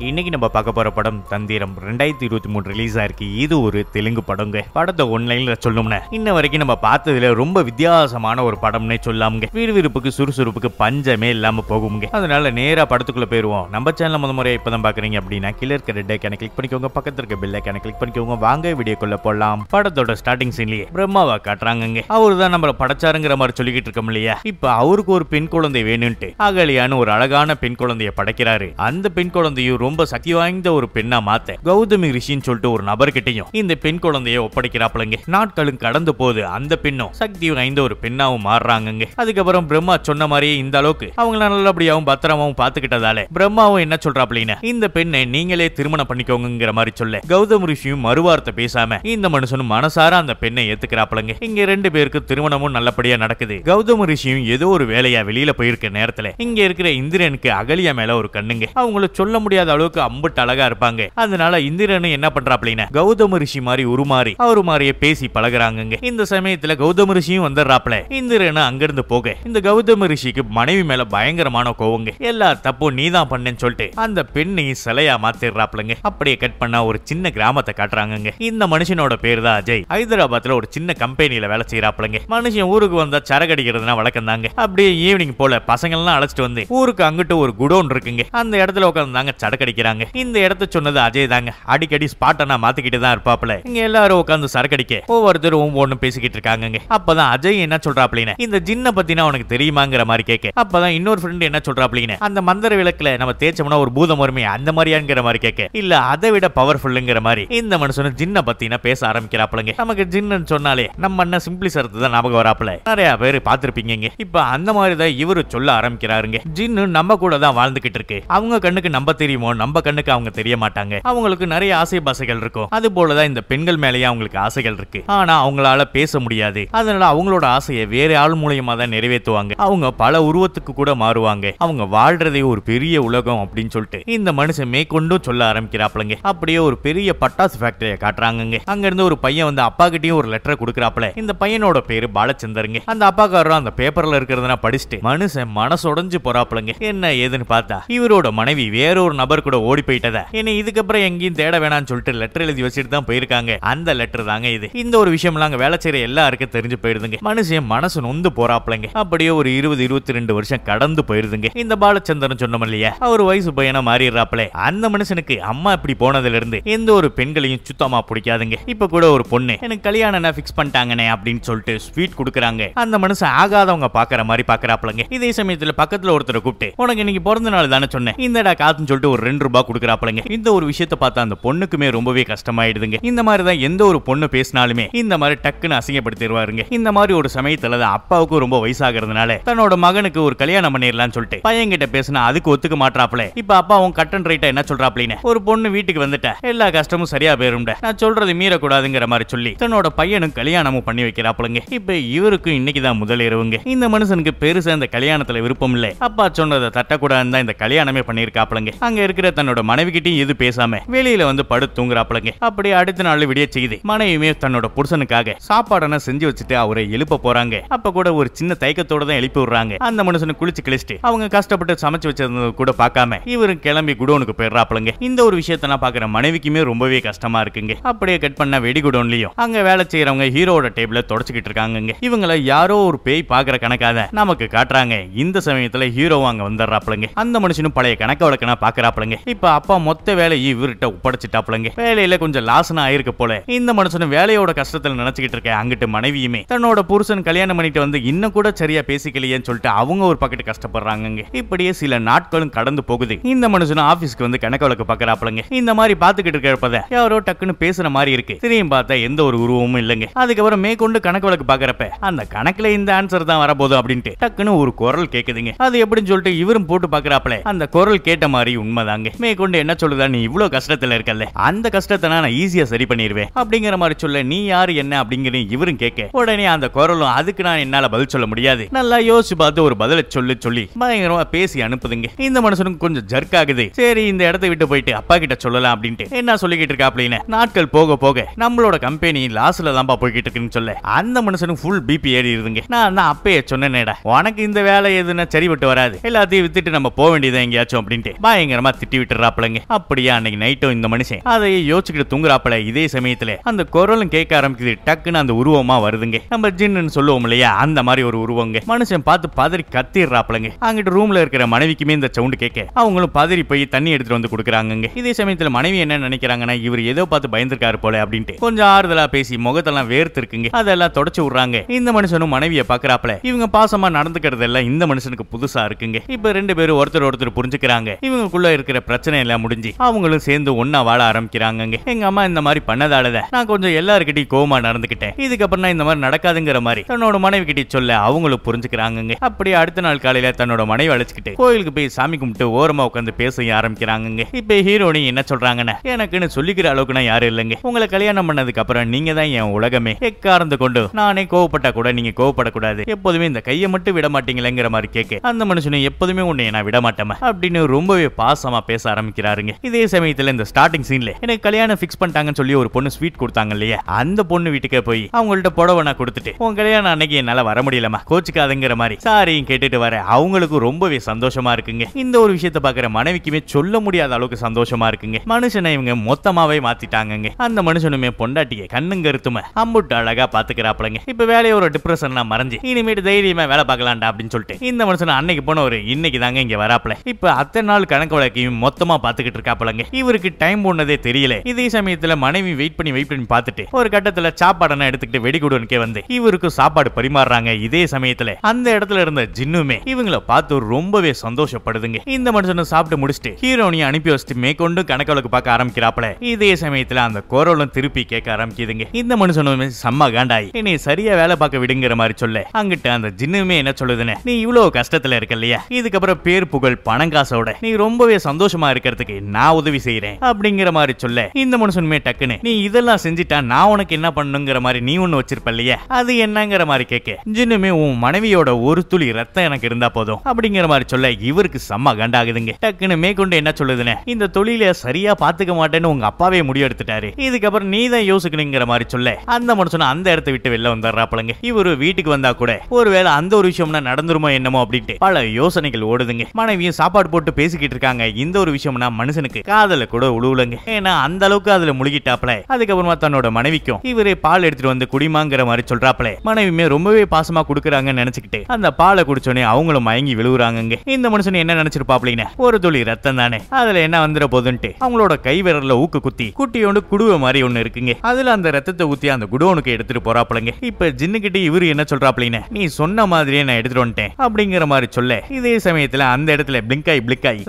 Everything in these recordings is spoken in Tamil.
இன்னைக்கு நம்ம பார்க்க போற படம் தந்திரம் 2023 ரிலீஸ் ஆயிருக்கு. இது ஒரு தெலுங்கு படங்க. படத்தை ஒன்லைன்ல சொல்லணும்னா இன்ன வரைக்கும் நம்ம பார்த்ததுல ரொம்ப வித்தியாசமான ஒரு படம்னே சொல்லாமுங்க. விறுவிறுப்புக்கு சுறுசுறுப்புக்கு பஞ்சமே இல்லாம போகுங்க. அதனால நேரா படத்துக்குள்ள போயிருவோம். நம்ம சேனல் முத முறையா இப்பதான் பாக்குறீங்க அப்படின்னா கீழ இருக்க ரெட் ஐகானை கிளிக் பண்ணிக்கோங்க, பக்கத்துல இருக்க பெல் ஐகானை கிளிக் பண்ணிக்கோங்க. வாங்க வீடியோக்குள்ள போலாம். படத்தோட ஸ்டார்டிங் சீன்லயே பிரம்மாவா காட்டுறாங்க. அவருதான் நம்மள படைச்சாருங்கிற மாதிரி சொல்லிக்கிட்டு இருக்கோம் இல்லையா. இப்ப அவருக்கு ஒரு பெண் குழந்தை வேணும்ட்டு அகலியான்னு ஒரு அழகான பெண் குழந்தைய படைக்கிறாரு. அந்த பெண் குழந்தையும் ரொம்ப சக்தி வாய்ந்த ஒரு பெண்ணா மாத்த கௌதமி ரிஷின்னு சொல்லிட்டு ஒரு நபர்கிட்டையும் இந்த பெண் குழந்தைய ஒப்படைக்கிறாப்லங்க. நாட்களும் கடந்து போது அந்த பெண்ணும் சக்தி வாய்ந்த ஒரு பெண்ணாவும் மாறுறாங்க. அதுக்கப்புறம் பிரம்மா சொன்ன மாதிரியே இந்த அளவுக்கு அவங்கள நல்லபடியாவும் பத்திரமாவும் பாத்துக்கிட்டதால பிரம்மாவும் என்ன சொல்றாப்லின்னா இந்த பெண்ணை நீங்களே திருமணம் பண்ணிக்கோங்கிற மாதிரி சொல்ல கௌதம ரிஷியும் மறுவார்த்தை பேசாம இந்த மனுஷனும் மனசார அந்த பெண்ணை ஏத்துக்கிறாப்லங்க. இங்க ரெண்டு பேருக்கு திருமணமும் நல்லபடியா நடக்குது. கௌதம ரிஷியும் ஏதோ ஒரு வேலையா வெளியில போயிருக்க நேரத்துல இங்க இருக்கிற இந்திரனுக்கு அகலியா மேல ஒரு கண்ணுங்க. அவங்கள சொல்ல முடியாத அளவுக்கு அம்புட்டு அழகா இருப்பாங்க. அதனால இந்திரன் என்ன பண்றாப்லின்னா கௌதம ரிஷி மாதிரி உருமாறி அவரு மாதிரியே பேசி பழகுறாங்க. இந்த சமயத்துல கௌதம ரிஷியும் வந்துடுறாப்ல. இந்திரன் அங்கிருந்து போக இந்த கௌதம ரிஷிக்கு மனைவி மேல பயங்கரமான கோவங்க. எல்லா தப்பும் நீதான் பண்ணேன்னு சொல்லிட்டு அந்த பெண்ணையும் சிலையா மாத்திடுறாப்லங்க. அப்படியே கட் பண்ணா ஒரு சின்ன கிராமத்தை காட்டுறாங்க. இந்த மனுஷனோட பேர் தான் அஜய். ஹைதராபாத்ல ஒரு சின்ன கம்பெனியில வேலை செய்யறாப்லங்க. மனுஷன் ஊருக்கு வந்தா சரக்கு அடிக்கிறதுனா வழக்கம் தாங்க. அப்படியே ஈவினிங் போல பசங்க எல்லாம் அழைச்சிட்டு வந்து ஊருக்கு அங்கிட்டு ஒரு குடோன் இருக்குங்க. அந்த இடத்துல உட்காந்து சரக்கு அடிக்கிறாங்க. இந்த இடத்த சொன்னது அஜய் தாங்க. அடிக்கடி ஸ்பாட்டனா மாத்திக்கிட்டு தான் இருப்பாப்ல. இங்க எல்லாரும் உட்காந்து சரக்கு அடிக்க ஒவ்வொருத்தரும் ஒவ்வொன்னு பேசிக்கிட்டு இருக்காங்க. அப்பதான் அஜய் என்ன சொல்றாப்லின்னு இந்த ஜின்ன பத்தினா உனக்கு தெரியுமாங்கிற மாதிரி கேட்க அப்பதான் இன்னொரு ஃப்ரெண்ட் என்ன சொல்றாப்லின்னு அந்த மந்திர விளக்குல நம்ம தேய்ச்சோம்னா ஒரு பூதம் வருமே அந்த மாதிரியாங்கிற மாதிரி கேட்க இல்ல அதை விட பவர்ஃபுல்லுங்கிற மாதிரி இந்த மனுஷனும் ஜின்ன பத்தினா பேச ஆரம்பிக்கிறாப்லங்க. நமக்கு ஜின்னு சொன்னாலே நம்ம அண்ணன் சிம்பிளி சரத்து தான் ஞாபகம் வராப்ல. நிறைய பேர் பாத்திருப்பீங்க. இப்ப அந்த மாதிரி தான் இவரு சொல்ல ஆரம்பிக்கிறாருங்க. ஜின்னு நம்ம கூட தான் வாழ்ந்துகிட்டு இருக்கு. அவங்க கண்ணுக்கு நம்ம தெரியுமோ நம்ம கண்ணுக்கு அவங்க தெரிய மாட்டாங்க. அவங்களுக்கு நிறைய ஆசை பாசைகள் இருக்கும். அது போலதான் இந்த பெண்கள் மேலேயே அவங்களுக்கு ஆசைகள் இருக்கு. ஆனா அவங்களால பேச முடியாது. அதனால அவங்களோட ஆசையை வேற ஆள் மூலியமா தான் நிறைவேற்றுவாங்க. அவங்க பல உருவத்துக்கு கூட மாறுவாங்க. அவங்க வாழ்றதே ஒரு பெரிய உலகம் அப்படின்னு சொல்லிட்டு இந்த மனுஷன் மேற்கொண்டும் சொல்ல ஆரம்பிக்கிறாப்லங்க. அப்படியே ஒரு பெரிய பட்டாசு ஃபேக்டரியை காட்டுறாங்க. அங்க இருந்து ஒரு பையன் வந்து அப்பா கிட்டயும் ஒரு லெட்டர் கொடுக்கறாப்ல. இந்த பையனோட பேரு பாலச்சந்தருங்க. அந்த அப்பாக்காரரும் அந்த பேப்பர்ல இருக்கிறதுனா படிச்சுட்டு மனுஷன் மனசொடைஞ்சு போறாப்லங்க. என்ன ஏதுன்னு பார்த்தா இவரோட மனைவி வேற ஒரு நபர் கூட ஓடி போயிட்டதா என்ன இதுக்கப்புறம் எங்கேயும் தேட வேணாம்னு சொல்லிட்டு லெட்டர் எழுதி வச்சுட்டு தான் போயிருக்காங்க. அந்த லெட்டர் தாங்க இது. இந்த ஒரு விஷயம் எல்லாம் வேலை செய்யற எல்லாருக்கும் தெரிஞ்சு போயிருதுங்க. மனுஷன் மனசு நொந்து போறாப்லங்க. அப்படியே ஒரு 20-22 வருஷம் கடந்து போயிருதுங்க. இந்த பாலச்சந்திரன் சொன்னோம் இல்லையா அவர் வயசு பையனா மாறிடுறாப்ல. அந்த மனுஷனுக்கு அம்மா இப்படி போனதுல இருந்து எந்த ஒரு பெண்களையும் சுத்தமா பிடிக்காதுங்க. இப்ப கூட ஒரு பொண்ணு எனக்கு கல்யாணம் ஃபிக்ஸ் பண்ணிட்டாங்கனே அப்படின்னு சொல்லிட்டு ஸ்வீட் கொடுக்குறாங்க. அந்த மனுஷன் ஆகாதவங்க பாக்குற மாதிரி பாக்குறாப்லங்க. இதே சமயத்துல பக்கத்துல ஒருத்தரை கூப்பிட்டு உனக்கு இன்னைக்கு பிறந்த நாள் தானே சொன்னேன் இந்தடா காத்துன்னு சொல்லிட்டு ஒரு 2 ரூபாய் கொடுக்குறாப்லங்க. இந்த ஒரு விஷயத்தை பார்த்தா அந்த பொண்ணுக்குமே ரொம்பவே கஷ்டமாயிடுதுங்க. இந்த மாதிரி தான் எந்த ஒரு பொண்ணு பேசினாலுமே இந்த மாதிரி டக்குன்னு அசிங்கப்படுத்திடுவாருங்க. இந்த மாதிரி ஒரு சமயத்துல தான் அப்பாவுக்கு ரொம்ப வயசாகிறதுனால தன்னோட மகனுக்கு ஒரு கல்யாணம் பண்ணிடலாம்னு சொல்லிட்டு பையன்கிட்ட பேசினா அதுக்கு ஒத்துக்க மாட்டாப்ல. இப்ப அப்பாவும் கட் அண்ட் ரைட்டா என்ன சொல்றாப்லின்னு ஒரு பொண்ணு வீட்டுக்கு வந்துட்டா எல்லா கஷ்டமும் சரியா போயிரும்டா நான் சொல்றது மீறக்கூடாதுங்கிற மாதிரி சொல்லி தன்னோட பையனும் கல்யாணமும் பண்ணி வைக்கிறாப்லங்க. இப்ப இவருக்கும் இன்னைக்கு தான் முதல் இரவுங்க. இந்த மனுஷனுக்கு பெருசா இந்த கல்யாணத்துல விருப்பம் இல்லை. அப்பா சொன்னதை தட்டக்கூடாதுன்னு தான் இந்த கல்யாணமே பண்ணிருக்காப்லங்க. அங்க இருக்கிற தன்னோட மனைவி கிட்டையும் எது பேசாம வெளியில வந்து படுத்து தூங்குறாப்லங்க. அப்படியே அடுத்த நாள் விடிய செய்து மனைவியுமே தன்னோட புருஷனுக்காக சாப்பாடெல்லாம் செஞ்சு வச்சுட்டு அவரை எழுப்ப போறாங்க. அப்ப கூட ஒரு சின்ன தயக்கத்தோட தான் எழுப்பி விடுறாங்க. அந்த மனுஷனை குளிச்சு கிழிச்சிட்டு அவங்க கஷ்டப்பட்டு சமைச்சு வச்சிருந்தது கூட பார்க்காம இவரும் கிளம்பி குடோனுக்கு போயிடுறாப்லங்க. இந்த ஒரு விஷயத்த நான் பாக்குற மனைவிக்குமே ரொம்பவே கஷ்டமா இருக்குங்க. அப்படியே கட் பண்ண வெடி குடோன்லயும் அங்க வேலை செய்யறவங்க ஹீரோட டேபிள தொடச்சுக்கிட்டு இருக்காங்க. இவங்கள யாரோ ஒரு பேய் பாக்குற கணக்காக நமக்கு காட்டுறாங்க. இந்த சமயத்துல ஹீரோ அங்க வந்துடுறாப்லங்க. அந்த மனுஷனும் பழைய கணக்க வழக்கனா பாக்குறாப்லங்க. இப்ப அப்பா மொத்த வேலையை இவர்கிட்ட ஒப்படைச்சிட்டாப்லங்க. வேலையில கொஞ்சம் லாசனா ஆயிருக்கு போல. இந்த மனுஷனும் வேலையோட கஷ்டத்துல நினைச்சுக்கிட்டு இருக்க அங்கிட்டு மனைவியுமே தன்னோட புருஷன் கல்யாணம் பண்ணிட்டு வந்து இன்னும் கூட சரியா பேசிக்கலையேன்னு சொல்லிட்டு அவங்க ஒரு பக்கெட் கஷ்டப்படுறாங்க. இப்படியே சில நாட்களும் கடந்து போகுது. இந்த மனுஷனும் ஆபீஸ்க்கு வந்து கணக்க வழக்கு பாக்குறாப்லங்க. இந்த மாதிரி பாத்துக்கிட்டு இருக்கிறப்ப யாரோ டக்குன்னு பேசுற மாதிரி இருக்கு. திரும்பி பார்த்தா எந்த ஒரு உருவமும் இல்லைங்க. அதுக்கப்புறம் மேற்கொண்டு கணக்கு வழக்கு பாக்குறப்ப அந்த கணக்குல இந்த ஆன்சர் தான் வரப்போகுது அப்படின்ட்டு டக்குன்னு ஒரு குரல் கேக்குதுங்க. அது எப்படின்னு சொல்லிட்டு இவரும் போட்டு பாக்குறாப்ல. அந்த குரல் கேட்ட மாதிரி உண்மைதாங்க. மேற்கொண்டு என்ன சொல்லுதா நீ இவ்வளவு கஷ்டத்துல இருக்கல்ல அந்த கஷ்டத்தை நான் ஈஸியா சரி பண்ணிடுவேன் அப்படிங்கிற மாதிரி சொல்ல நீ யாரு என்ன அப்படிங்கிற இவரும் கேட்க உடனே அந்த குரலும் அதுக்கு நான் என்னால பதில் சொல்ல முடியாது நல்லா யோசிச்சு பார்த்து ஒரு பதில சொல்லி பயங்கரமா பேசி அனுப்புதுங்க. இந்த மனுஷனுக்கு கொஞ்சம் ஜர்க் ஆகுது. சரி இந்த இடத்தை விட்டு போயிட்டு அப்பா கிட்ட சொல்லலாம் அப்படின்ட்டு என்ன சொல்லிக்கிட்டு இருக்கா அப்படின்னு நாட்கள் போக போக நம்மளோட கம்பெனி லாஸ்ல தான் போய்கிட்டு இருக்குன்னு சொல்ல அந்த மனுஷனுக்கு ஃபுல் பிபி ஏறி இருந்துங்க. நான் தான் அப்பயே சொன்னேனேடா உனக்கு இந்த வேலை எதுனா சரிபட்டு வராது எல்லாத்தையும் வித்துட்டு நம்ம போக வேண்டியது எங்கேயாச்சும் அப்படின்ட்டு பயங்கரமா திட்டி விட்டுறாப்லங்க. அப்படியே அன்னைக்கு நைட்டும் இந்த மனுஷன் அதை யோசிச்சுக்கிட்டு தூங்குறாப்பல. இதே சமயத்துல அந்த குரலும் கேட்க ஆரம்பிக்குது. டக்குன்னு அந்த உருவமா வருதுங்க. நம்ம ஜின்னு சொல்லுவோம் இல்லையா, அந்த மாதிரி ஒரு உருவங்க. மனுஷன் பார்த்து பதறி கத்திடுறாப்லங்க. அங்கிட்டு ரூம்ல இருக்கிற மனைவிக்குமே இந்த சவுண்ட் கேட்க அவங்களும் பதறி போய் தண்ணி எடுத்துட்டு வந்து கொடுக்குறாங்க. இதே சமயத்துல மனைவி என்ன நினைக்கிறாங்கன்னா, இவர் ஏதோ பார்த்து பயந்துருக்காரு போல அப்படின்ட்டு கொஞ்சம் ஆறுதலா பேசி முகத்தெல்லாம் வேர்த்து இருக்குங்க, அதெல்லாம் தொடச்சு விடுறாங்க. இந்த மனுஷனும் மனைவியை பாக்குறாப்ல. இவங்க பாசமா நடந்துக்கிறது எல்லாம் இந்த மனுஷனுக்கு புதுசா இருக்குங்க. இப்ப ரெண்டு பேரும் ஒருத்தர் புரிஞ்சுக்கிறாங்க. இவங்களுக்குள்ள இருக்கிற பிரச்சனை எல்லாம் முடிஞ்சு அவங்களும் சேர்ந்து ஒன்னா வாழ ஆரம்பிக்கிறாங்க. எங்க அம்மா இந்த மாதிரி பண்ணதாலதான் நான் கொஞ்சம் எல்லாருக்கிட்டையும் கோவமா நடந்துக்கிட்டேன். இதுக்கப்புறம் நான் இந்த மாதிரி நடக்காதுங்கிற மாதிரி தன்னோட மனைவி கிட்ட சொல்ல அவங்களும் புரிஞ்சுக்கிறாங்க. அப்படியே அடுத்த நாள் காலையில தன்னோட மனைவி அழைச்சிக்கிட்டு கோயிலுக்கு போய் சாமி கும்பிட்டு ஓரமா உட்காந்து பேச ஆரம்பிக்கிறாங்க. இப்ப ஹீரோனி என்ன சொல்றாங்கன்னா, எனக்குன்னு சொல்லிக்கிற அளவுக்கு நான் யாரும் இல்லைங்க. உங்களை கல்யாணம் பண்ணதுக்கு அப்புறம் நீங்க தான் என் உலகமே. எக்காரந்து கொண்டு நானே கோவப்பட்டா கூட நீங்க கோவப்படக்கூடாது. எப்போதுமே இந்த கையை மட்டும் விட மாட்டீங்களேங்கிற மாதிரி கேட்க அந்த மனுஷனும் எப்போதுமே உன்னை நான் விட மாட்டேன் அப்படின்னு ரொம்பவே பாசமா பேச ஆரம்பிக்கிறாருங்க. இதே சமயத்துல இந்த ஸ்டார்டிங் சீன்ல எனக்கு கல்யாணம் ஃபிக்ஸ் பண்ணிட்டாங்கன்னு சொல்லி ஒரு பொண்ணு ஸ்வீட் கொடுத்தாங்க இல்லையா, அந்த பொண்ணு வீட்டுக்கே போய் அவங்கள்ட்ட புடவை கொடுத்துட்டு உன் கல்யாணம் அன்னைக்கு என்னால வர முடியலமா கோச்சிக்காதுங்கிற மாதிரி சாரியும் கேட்டுட்டு வர அவங்களுக்கு ரொம்பவே சந்தோஷமா இருக்குங்க. இந்த ஒரு விஷயத்தை பாக்குற மனைவிக்குமே சொல்ல முடியாத அளவுக்கு சந்தோஷமா இருக்குங்க. மனுஷனை இவங்க மொத்தமாவே மாத்திட்டாங்க. அந்த மனுஷனுமே பொண்டாட்டிய கண்ணுங்க கருத்தும அம்புட்டு அழகா பாத்துக்கிறாப்லங்க. இப்ப வேலைய ஒரு டிப்ரெஷன் மறைஞ்சு இனிமேட்டு தைரியமா வேலை பார்க்கலாம்டா அப்படின்னு சொல்லிட்டு இந்த மனுஷன் அன்னைக்கு போன ஒரு இன்னைக்கு தாங்க இங்க வராப்ல. இப்ப அத்தனை நாள் கணக்கு வழக்கையும் மொத்தமா பாத்துக்கிட்டு இருக்காப்லங்க. இவருக்கு டைம் போனதே தெரியல. இதே சமயத்துல மனைவி வெயிட் பண்ணி பார்த்துட்டு ஒரு கட்டத்துல சாப்பாடு எடுத்துக்கிட்டு வெடிகுடனுக்கே வந்து இவருக்கு சாப்பாடு பரிமாறுறாங்க. இதே சமயத்துல அந்த இடத்துல இருந்த ஜின்னுமே இவங்களை பார்த்து ரொம்பவே சந்தோஷப்படுதுங்க. இந்த மனுஷனும் சாப்பிட்டு முடிச்சுட்டு ஹீரோனியை அனுப்பி வச்சுட்டு மேற்கொண்டு கணக்கு வழக்கு பார்க்க ஆரம்பிக்கிறாப்ல. இதே சமயத்துல அந்த குரலும் திருப்பி கேட்க ஆரம்பிக்குதுங்க. இந்த மனுஷனுமே செம்ம காண்டாயி என்னை சரியா வேலை பார்க்க விடுங்கிற மாதிரி சொல்ல அங்கிட்டு அந்த ஜின்னுமே என்ன சொல்லுதுன்னு, நீ இவ்வளவு கஷ்டத்துல இருக்க இல்லையா, இதுக்கப்புறம் பேர் புகழ் பணம் காசோட நீ ரொம்பவே சந்தோஷமா இருக்கிறதுக்கு நான் உதவி செய்யறேன் அப்படிங்கிற மாதிரி சொல்ல இந்த மனுஷனுமே டக்குன்னு நீ இதெல்லாம் செஞ்சுட்டா நான் உனக்கு என்ன பண்ணுங்கிற மாதிரி நீ ஒண்ணு வச்சிருப்ப இல்லையா, அது என்னங்கிற மாதிரி கேட்க ஜின்னுமே உன் மனைவியோட ஒரு துளி ரத்தம் எனக்கு இருந்தா போதும் அப்படிங்கிற மாதிரி சொல்ல இவருக்கு செம்ம கண்டாகுதுங்க. டக்குன்னு மேற்கொண்டு என்ன சொல்லுதுன்னு, இந்த தொழில சரியா பாத்துக்க மாட்டேன்னு உங்க அப்பாவே முடிவெடுத்துட்டாரு, இதுக்கப்புறம் நீ தான் யோசிக்கணுங்கிற மாதிரி சொல்ல அந்த மனுஷன் அந்த இடத்தை விட்டு வெளில வந்துடுறாப்பலங்க. இவரு வீட்டுக்கு வந்தா கூட ஒருவேளை அந்த ஒரு விஷயம்னா நடந்துருமோ என்னமோ அப்படின்ட்டு பல யோசனைகள் ஓடுதுங்க. மனைவியும் சாப்பாடு போட்டு பேசிக்கிட்டு இருக்காங்க. இந்த ஒரு விஷயம்னா மனுஷனுக்கு காதல கூட உழுவுலங்க. ஏன்னா அந்த அளவுக்கு அதுல முழுகிட்டாப்ல. அதுக்கப்புறமா தன்னோட மனைவிக்கும் இவரே பால் எடுத்துட்டு வந்து குடிமாங்கிற மாதிரி சொல்றாப்ல. மனைவியுமே ரொம்பவே பாசமா குடுக்குறாங்கன்னு நினைச்சுக்கிட்டு அந்த பாலை குடிச்சோடனே அவங்களும் மயங்கி விழுவுறாங்க. இந்த மனுஷன் என்ன நினைச்சிருப்பாப்லிங்க, ஒரு துளி ரத்தம் தானே அதுல என்ன வந்துட போதுன்ட்டு அவங்களோட கை விரல்ல ஊக்கு குத்தி குட்டியோண்டு குடுவ மாதிரி ஒண்ணு இருக்குங்க. அதுல அந்த ரத்தத்தை ஊத்தி அந்த குடோனுக்கு எடுத்துட்டு போறாப்லங்க. இப்ப ஜின்னுகிட்ட இவரு என்ன சொல்றாப்லின்னு, நீ சொன்ன மாதிரியே நான் எடுத்துட்டு வந்துட்டேன் அப்படிங்கிற மாதிரி சொல்ல இதே சமயத்துல அந்த இடத்துல பிளிங்காய்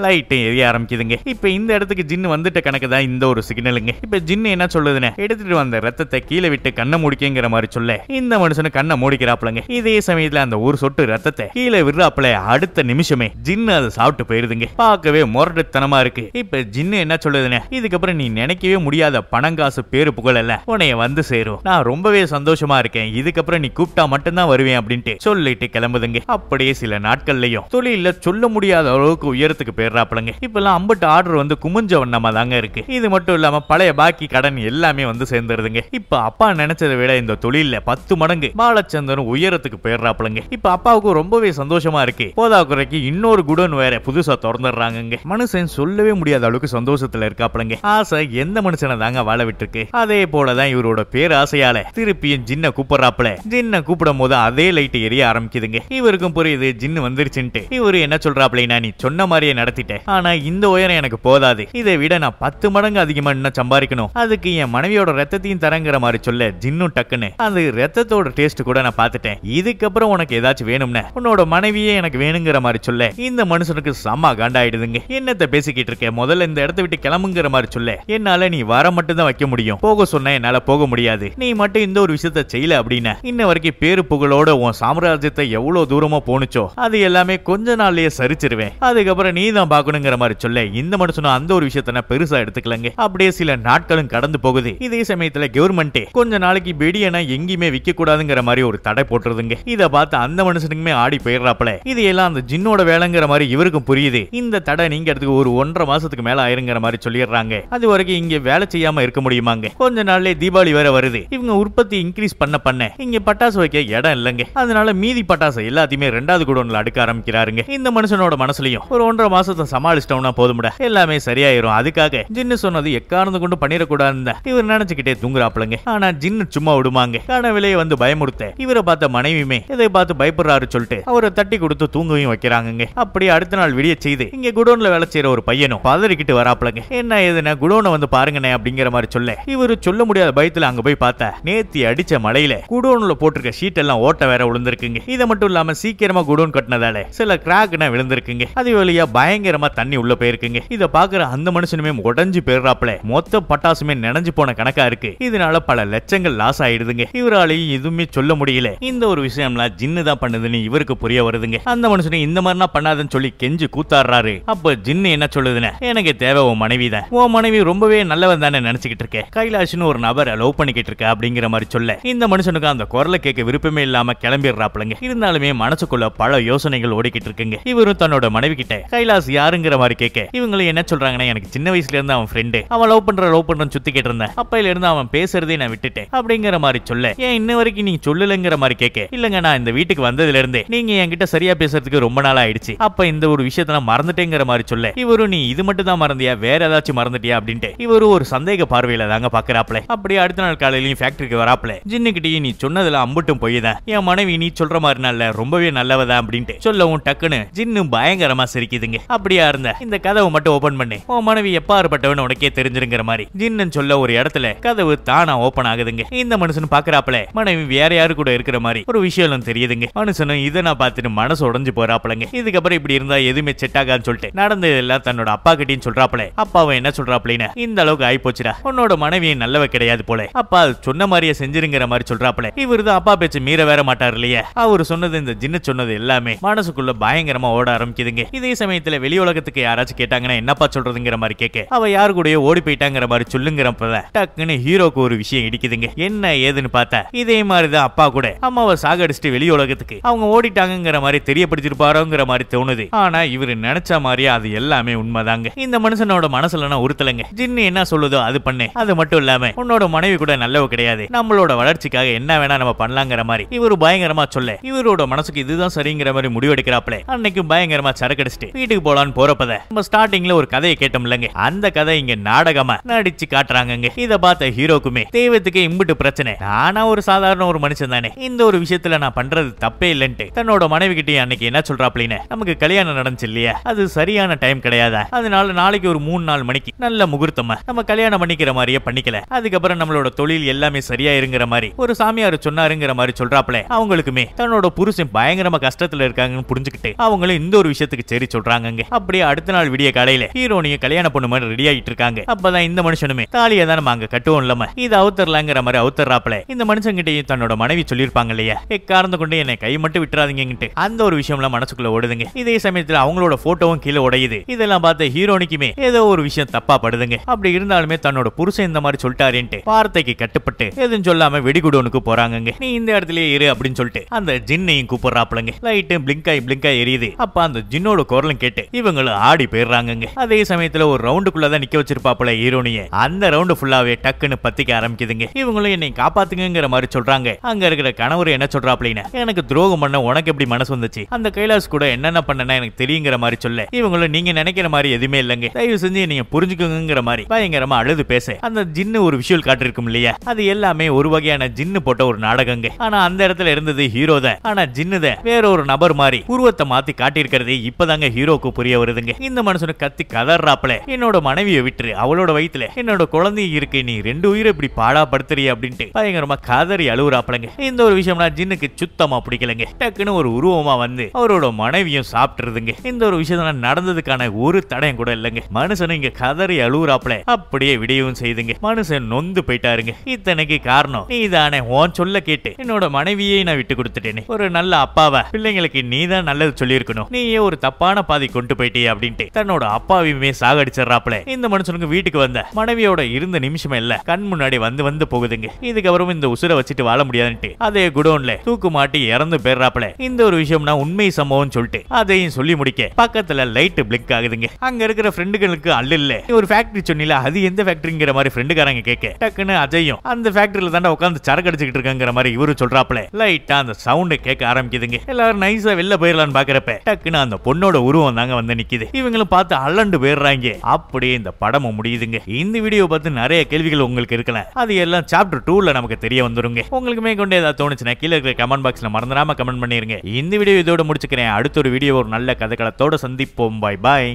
லைட் எரிய ஆரம்பிக்குதுங்க. இப்ப இந்த இடத்துக்கு ஜின்னு வந்துட்ட கணக்கு தான் இந்த ஒரு சிக்னலுங்க. இப்ப ஜின்னு என்ன சொல்லுதுன்னு, எடுத்துட்டு வந்த ரத்தத்தை கீழே விட்டு கண்ணை முடிக்கிற மாதிரி சொல்ல இந்த மனுஷனு கண்ணை மூடிக்கிறாப்லங்க. இதே சமயத்துல அந்த ஒரு சொட்டு ரத்தத்தை கீழே விடுறாப்ல. அடுத்த நிமிஷமே ஜின்னு அதை சாப்பிட்டு போயிருதுங்க. பார்க்கவே முரட்டுத்தனமா இருக்கு. இப்ப ஜின்னு என்ன சொல்லுதுன்னு, இதுக்கப்புறம் நீ நினைக்கவே முடியாத பணங்காசு பேரு புகழ் எல்லாம் உன்னைய வந்து சேரும், நான் ரொம்பவே சந்தோஷமா இருக்கேன், இதுக்கப்புறம் நீ கூப்பிட்டா மட்டும்தான் வருவேன் அப்படின்ட்டு சொல்லிட்டு கிளம்புதுங்க. அப்படியே சில நாட்கள்லயும் தொழில சொல்ல முடியாத அளவுக்கு உயரத்துக்கு போயிடுறாப்லங்க. இப்பெல்லாம் அம்பட்டு ஆர்டர் வந்து குமிஞ்ச வண்ணமா தாங்க இருக்கு. இது மட்டும் இல்லாம பழைய பாக்கி கடன் எல்லாமே வந்து சேர்ந்துருதுங்க. இப்ப அப்பா நினைச்சதை விட இந்த தொழில 10 மடங்கு பாலச்சந்தரும் உயரத்துக்கு போயிடுறாப்லங்க. இப்ப அப்பாவுக்கு ரொம்பவே சந்தோஷமா இருக்கு. போதா குறைக்கு இன்னொரு குடோன் வேற புதுசா திறந்துடுறாங்க. மனுஷன் சொல்லவே முடியாத அளவுக்கு சந்தோஷத்துல இருக்காப்லங்க. ஆசை எந்த மனுஷனை தாங்க வாழ விட்டுருக்கு. அதே போலதான் இவரோட பேராசையால திருப்பியும் ஜின்ன கூப்பிடுறாப்ல. ஜின்ன கூப்பிடும் போது அதே லைட் எரிய ஆரம்பிக்குதுங்க. இவருக்கும் புரியுது ஜின்னு வந்துருச்சுன்ட்டு. இவரு என்ன சொல்றாப்லைனா, நீ சொன்ன மாதிரியே நடத்திட்டேன், ஆனா இந்த உயரம் எனக்கு போதாது, இதை விட நான் 10 மடங்கு அதிகமா இன்னும் சம்பாதிக்கணும், அதுக்கு என் மனைவியோட ரத்தத்தையும் தரங்கிற மாதிரி சொல்ல ஜின்னும் டக்குன்னு அந்த ரத்தத்தோட டேஸ்ட் கூட நான் பார்த்துட்டேன், இதுக்கப்புறம் உனக்கு ஏதாச்சும் வேணும்னு உன்னோட மனைவியே எனக்கு வேணுங்கிற மாதிரி சொல்ல இந்த மனுஷனுக்கு செம்ம காண்டாயிடுதுங்க. என்னத்த பேசிக்கிட்டு இருக்க, முதல்ல இந்த இடத்தை விட்டு கிளம்புங்கிற மாதிரி சொல்ல என்னால நீ வர மட்டும் தான் வைக்க முடியும், போக சொன்ன என்னால போக முடியாது, நீ மட்டும் இந்த ஒரு விஷயத்த செய்யல அப்படின்னா இன்ன வரைக்கும் பேரு புகழோட உன் சாம்ராஜ்யத்தை எவ்வளவு தூரமா போனுச்சோ அது எல்லாமே கொஞ்ச நாள்லயே சரிச்சிருவேன், அதுக்கப்புறம் நீ தான் பாக்கணுங்கிற மாதிரி சொல்ல இந்த மனுஷனும் அந்த ஒரு விஷயத்த பெருசா எடுத்துக்கலங்க. அப்படியே சில நாட்களும் கடந்து போகுது. இதே சமயத்துல கவர்மெண்ட் கொஞ்ச நாளைக்கு வெடியனா எங்கேயுமே விற்க கூடாதுங்கிற மாதிரி ஒரு தடை போட்டுருதுங்க. இத பார்த்து அந்த மனுஷனுக்குமே ஆடி போயிடுறாப்ல. இது எல்லாம் அந்த ஜின்னோட வேலைங்கிற மாதிரி இவருக்கும் புரியுது. இந்த தடை நீங்கிறதுக்கு ஒரு 1.5 மாசத்துக்கு மேல ஆயிருங்கிற மாதிரி சொல்லிடுறாங்க. அது வரைக்கும் இங்க வேலை செய்யாம இருக்க முடியுமாங்க. கொஞ்ச நாள்லயே தீபாவளி வேற வருது. இவங்க உற்பத்தி இன்க்ரீஸ் பண்ண இங்க பட்டாசு வைக்க இடம் இல்லங்க. அதனால மீதி பட்டாசு எல்லாத்தையுமே 2வது குடோன்ல அடுக்க ஆரம்பிக்கிறாருங்க. இந்த மனுஷனோட மனசுலயும் ஒரு 1.5 மாசத்தை சமாளிச்சிட்டோம் சொன்னா போதும்டா, எல்லாமே சரியாயிரும். அதுக்காக ஜின்னு சொன்னது எக்காரணம் கொண்டு பண்ணிடக்கூடாதுன்னு இவர் நினைச்சுக்கிட்டே தூங்குறாப்லங்க. ஆனா ஜின்னு சும்மா விடுமாங்க. கனவிலேயே வந்து பயமுறுத்த இவரை பார்த்த மனைவியுமே இதை பார்த்து பயப்படுறாரு சொல்லிட்டு அவரை தட்டி கொடுத்து தூங்கவும் வைக்கிறாங்க. அப்படி அடுத்த நாள் விடிய செய்து இங்க குடோன்ல வேலை செய்யற ஒரு பையனும் பதறிக்கிட்டு வராப்லங்க. என்ன ஏதுன்னா குடோனை வந்து பாருங்கண்ணே அப்படிங்கிற மாதிரி சொல்ல இவரு சொல்ல முடியாத பயத்துல அங்க போய் பார்த்தா நேத்தி அடிச்ச மழையில குடோன்ல போட்டிருக்க ஷீட் எல்லாம் ஓட்ட வேற விழுந்திருக்குங்க. இதை மட்டும் இல்லாம சீக்கிரமா குடோன் கட்டினதால சில கிராக்னா விழுந்திருக்குங்க. அது வழியா பயங்கரமா தண்ணி உள்ள போயிருக்குங்க. இத பாக்குற அந்த மனுஷனுமே உடஞ்சு போயிடுறாப்ல. மொத்த பட்டாசுமே நனைஞ்சு போன கணக்கா இருக்கு. இதனால பல லட்சங்கள் லாஸ் ஆயிடுதுங்க. இவராலையும் எதுவுமே சொல்ல முடியல. இந்த ஒரு விஷயம்லாம் ஜின்னு தான் பண்ணுதுன்னு இவருக்கு புரிய வருதுங்க. அந்த மனுஷனை இந்த மாதிரினா பண்ணாதுன்னு சொல்லி கெஞ்சு கூத்தாடுறாரு. அப்ப ஜின்னு என்ன சொல்லுதுன்னு, எனக்கு தேவை உன் மனைவி தான். உன் மனைவி ரொம்பவே நல்லவன் தானே நினைச்சுக்கிட்டு இருக்கேன். கைலாஷ்னு ஒரு நபரை லவ் பண்ணிக்கிட்டு இருக்க அப்படிங்கிற மாதிரி சொல்ல இந்த மனுஷனுக்கு அந்த குரலை கேட்க விருப்பமே இல்லாம கிளம்பிடுறாப்லங்க. இருந்தாலுமே மனசுக்குள்ள பல யோசனைகள் ஓடிக்கிட்டு இருக்குங்க. இவரும் தன்னோட மனைவி கிட்ட கைலாஸ் யாருங்கிற மாதிரி கேட்க இவங்களும் என்ன சொல்றாங்கன்னா, எனக்கு சின்ன வயசுல இருந்து அவன் ஃப்ரெண்டு, அவன் லவ் பண்றன்னு சுத்திக்கிட்டு இருந்தேன். அப்பையில இருந்து அவன் பேசுறதே நான் விட்டுட்டேன் அப்படிங்கிற மாதிரி சொல்ல ஏன் இன்ன வரைக்கும் நீங்க சொல்லலங்கிற மாதிரி கேட்க, இல்லங்க நான் இந்த வீட்டுக்கு வந்ததுல இருந்து நீங்க என்கிட்ட சரியா பேசுறதுக்கு ரொம்ப நாள் ஆயிடுச்சு. அப்ப இந்த ஒரு விஷயத்த நான் மறந்துட்டேங்கிற மாதிரி சொல்ல இவரும் நீ இது மட்டும் தான் மறந்தியா, வேற ஏதாச்சும் மறந்துட்டியா அப்படின்ட்டு இவரு ஒரு சந்தேக பார்வையில தாங்க பாக்குறாப்ல. அப்படி அடுத்த நாள் காலையிலயும் ஃபேக்டரிக்கு வராப்ல. ஜின்னுகிட்டயும் நீ சொன்னதுல அம்புட்டும் போய் தான், என் மனைவி நீ சொல்ற மாதிரி நல்ல ரொம்பவே நல்லவதா அப்படின்ட்டு சொல்லவும் டக்குன்னு ஜின்னு பயங்கரமா சிரிக்குதுங்க. அப்படியா இருந்த இந்த கதவை மட்டும் ஓபன் பண்ணு, உன் மனைவி எப்பாறுபட்டவன்னு உனக்கே தெரிஞ்சிருங்கிற மாதிரி ஜின்னு சொல்ல ஒரு இடத்துல கதவு தானா ஓபன் ஆகுதுங்க. இந்த மனுஷன் பாக்குறாப்ல மனைவி வேற யாரு கூட இருக்கிற மாதிரி ஒரு விஷயம் தெரியுதுங்க. மனுஷனும் இதை நான் பார்த்துட்டு மனசு உடைஞ்சு போறாப்லங்க. இதுக்கப்புறம் இப்படி இருந்தா எதுவுமே செட் ஆகான்னு சொல்லிட்டு நடந்ததெல்லாம் தன்னோட அப்பா கிட்டையும் சொல்றாப்ல. அப்பாவை என்ன சொல்றாப்லன்னு, இந்த அளவுக்கு ஆயிப்போச்சுடா, உன்னோட மனைவியை நல்லவ கிடையாது போல, அப்பா சொன்ன மாதிரியே செஞ்சிருங்கிற மாதிரி சொல்றாப்ல. இவருதான் அப்பா பேச்சு மீற வேற மாட்டார் இல்லையா. அவரு சொன்னது இந்த ஜின்னு சொன்னது எல்லாமே மனசுக்குள்ள பயங்கரமா ஓட ஆரம்பிக்குதுங்க. இதே சமயத்துல வெளி உலகத்துக்கு யாராச்சும் கேட்டாங்கன்னா என்னப்பா சொல்றதுங்கிற மாதிரி கேட்க அவ யாரு கூடயோ ஓடி போயிட்டாங்கிற மாதிரி சொல்லுங்கிறப்பதான் டக்குன்னு ஹீரோக்கு ஒரு விஷயம் இடிக்குதுங்க. என்ன ஏதுன்னு பார்த்தா இதே மாதிரிதான் அப்பா கூட அம்மாவை சாகடிச்சுட்டு வெளி உலகத்துக்கு அவங்க ஓடிட்டாங்கிற மாதிரி தெரியப்படுத்திருப்பாரோங்கிற மாதிரி தோணுது. ஆனா இவரு நினைச்ச மாதிரியே அது எல்லாமே உண்மைதாங்க. இந்த மனுஷனோட மனசுல நான் உறுத்தலங்க. ஜின்னு என்ன சொல்லுதோ அது பண்ணு, அது மட்டும் இல்லாம உன்னோட மனைவி கூட நல்லவ கிடையாது, நம்மளோட வளர்ச்சிக்காக என்ன வேணா நம்ம பண்ணலாங்கிற மாதிரி இவரு பயங்கரமா சொல்ல இவரோட மனசுக்கு இதுதான் சரிங்கிற மாதிரி முடிவெடுக்கிறாப்ல. அன்னைக்கு பயங்கரமா சரக்கடிச்சிட்டு வீட்டுக்கு போலான்னு போறப்பத நம்ம ஸ்டார்டிங்ல ஒரு கதையை கேட்டோம்லங்க, அந்த கதை இங்க நாடகமா நடிச்சு காட்டுறாங்க. இத பார்த்த ஹீரோக்குமே தெய்வத்துக்கு இம்புட்டு பிரச்சனை, நானா ஒரு சாதாரண ஒரு மனுஷன் தானே, இந்த ஒரு விஷயத்துல நான் பண்றது தப்பே இல்லன்ட்டு தன்னோட மனைவி கிட்ட அன்னைக்கு என்ன சொல்றாப்லின்னு, நமக்கு கல்யாணம் நடந்துச்சு இல்லையா, அது சரியான டைம் கிடையாதா, அதனால நாளைக்கு ஒரு 3-4 மணிக்கு நல்ல முகூர்த்தமா நம்ம கல்யாணம் பண்ணிக்கிற மாதிரியே பண்ணிக்கல, அதுக்கப்புறம் நம்மளோட தொழில் எல்லாமே சரியா இருங்கிற மாதிரி ஒரு சாமியார் சொன்னாருங்கிற மாதிரி சொல்றாப்ல. அவங்களுக்குமே தன்னோட புருஷன் பயங்கரமா கஷ்டத்துல இருக்காங்கன்னு புரிஞ்சுக்கிட்டு அவங்களும் இந்த ஒரு விஷயத்துக்கு சரி சொல்றாங்க. அப்படியே அடுத்த நாள் விடிய காலையில ஹீரோனிய கல்யாண பொண்ணு மாதிரி ரெடி ஆகிட்டு இருக்காங்க. அப்பதான் இந்த மனுஷனுமே தாலியை தான் நம்ம அங்க கட்டுவோம் இல்லாம இது அவுத்தரலாங்கிற மாதிரி அவுத்தர்றாப்ல. இந்த மனுஷன் கிட்டயும் தன்னோட மனைவி சொல்லிருப்பாங்க இல்லையா, எக்காரணத்தை கொண்டு என்னை கை மட்டும் விட்டுறாதீங்கன்ட்டு அந்த ஒரு விஷயம்லாம் மனசுக்குள்ள ஓடுதுங்க. இதே சமயத்துல அவங்களோட போட்டோவும் கீழே உடையுது. இதெல்லாம் பார்த்த ஹீரோனிக்குமே ஏதோ ஒரு விஷயம் தப்பா படுதுங்க. அப்படி இருந்தாலுமே தன்னோட புருஷன் இந்த மாதிரி சொல்லிட்டாருன்ட்டு வார்த்தைக்கு கட்டுப்பட்டு எதுவும் சொல்லாம வெடிகுடோனுக்கு போறாங்க. நீ இந்த இடத்துலயே இரு அப்படின்னு சொல்லிட்டு அந்த ஜின்னையும் கூப்பிடுறாப்லங்க. லைட் பிளிங்க் ஆகி எரியுது. அப்ப அந்த ஜின்னோட குரலும் கேட்டு இவங்களும் ஆடி போயிடுறாங்க. அதே சமயத்துல ஒரு ரவுண்டுக்குள்ளதான் நிக்க வச்சிருப்பாப்ல ஹீரோனிய, அந்த ரவுண்டு ஃபுல்லாவே டக்குன்னு பத்திக்க ஆரம்பிக்குதுங்க. இவங்களும் என்னை காப்பாத்துங்கிற மாதிரி சொல்றாங்க. அங்க இருக்கிற கணவர் என்ன சொல்றாப்லின்னு, எனக்கு துரோகம் பண்ண உனக்கு எப்படி மனசு வந்துச்சு, அந்த கைலாஸ் கூட என்னென்ன பண்ணனா எனக்கு தெரியுங்கிற மாதிரி சொல்ல இவங்களும் நீங்க நினைக்கிற மாதிரி எதுவுமே இல்லைங்க, தயவு செஞ்சு நீங்க புரிஞ்சுக்கோங்கிற மாதிரி பயங்கரமா அழுது பேச அந்த ஜின்னு ஒரு விஷுவல் காட்டிருக்கும் இல்லையா, அது எல்லாமே ஒரு வகையான ஜின்னு போட்ட ஒரு நாடகங்க. ஆனா அந்த இடத்துல இருந்தது ஹீரோ தான், ஆனா ஜின்னு தான் வேற ஒரு நபர் மாதிரி உருவத்தை மாத்தி காட்டியிருக்கிறது இப்பதாங்க ஹீரோக்கு புரிய வருதுங்க. இந்த மனுஷனு கத்தி கதறாப்ல, என்னோட மனைவியை விட்டுரு, அவளோட வயித்துல என்னோட குழந்தை இருக்கு, நீ 2 உயிரை இப்படி பாடா படுத்துறிய அப்படின்ட்டு பயங்கரமா கதறி அழுவுறாப்லங்க. இந்த ஒரு விஷயம்னா ஜின்னுக்கு சுத்தமா பிடிக்கலங்க. டக்குன்னு ஒரு உருவமா வந்து அவரோட மனைவியும் சாப்பிட்டுருதுங்க. இந்த ஒரு விஷயம் நடந்ததுக்கான ஒரு தடயம் கூட இல்லைங்க. மனுஷன் இங்க கதறி அழுவுறாப்ல, அப்படியே விடையவும் செய்துங்க. மனுஷன் நொந்து போயிட்டாருங்க. இத்தனைக்கு காரணம் நீ தானே, உன் சொல்ல கேட்டு என்னோட மனைவியை நான் விட்டு கொடுத்துட்டேனே, ஒரு நல்ல அப்பாவா பிள்ளைங்களுக்கு நீ தான் நல்லது சொல்லியிருக்கணும், நீயே ஒரு தப்பான பாதி கொண்டு போயிட்டே அப்படின்ட்டு தன்னோட அப்பாவையுமே சாகடிச்சிடறாப்ல. இந்த மனுஷனுக்கு வீட்டுக்கு வந்த மனைவியோட இருந்த நிமிஷம் இல்ல கண் முன்னாடி வந்து போகுதுங்க. இதுக்கப்புறம் இந்த உசுரை வச்சுட்டு வாழ முடியாதுன்ட்டு அதே குடோன்ல தூக்கு மாட்டி இறந்து போயிடுறாப்ல. இந்த ஒரு விஷயம்னா உண்மை சம்பவம் சொல்லிட்டு அதையும் சொல்லி முடிக்க பக்கத்துல லைட் பிளிங்க் ஆகுதுங்க. அங்க இருக்கிற ஃப்ரெண்டுகளுக்கு அல்ல இல்ல ஒரு ஃபேக்டரி சொன்னில, அது எந்த ஃபேக்டரிங்கிற மாதிரி ஃப்ரெண்டுக்காரங்க கேட்க டக்குன்னு அஜயும் அந்த ஃபேக்டரியில தாண்டா உட்காந்து சரக்கு அடிச்சுக்கிட்டு இருக்காங்கிற மாதிரி இவரு சொல்றாப்ல. லைட்டா அந்த சவுண்ட் கேட்க ஆரம்பிக்குதுங்க. எல்லாரும் நைஸா வெளில போயிடலான்னு பாக்குறப்ப டக்குன்னு அந்த பொண்ணோட உருவம் தாங்க வந்து நிக்குது. இவங்க மத்தவங்களும் பார்த்து அல்லண்டு போயிடுறாங்க. அப்படியே இந்த படமும் முடியுதுங்க. இந்த வீடியோ பார்த்து நிறைய கேள்விகள் உங்களுக்கு இருக்கலாம். அது எல்லாம் சாப்டர் 2ல நமக்கு தெரிய வந்துருங்க. உங்களுக்கு மேற்கொண்டு ஏதாவது தோணுச்சுன்னா கீழே இருக்கிற கமெண்ட் பாக்ஸ்ல மறந்துடாம கமெண்ட் பண்ணிருங்க. இந்த வீடியோ இதோட முடிச்சுக்கிறேன். அடுத்த ஒரு வீடியோ ஒரு நல்ல கதைக்களத்தோட சந்திப்போம். Bye bye.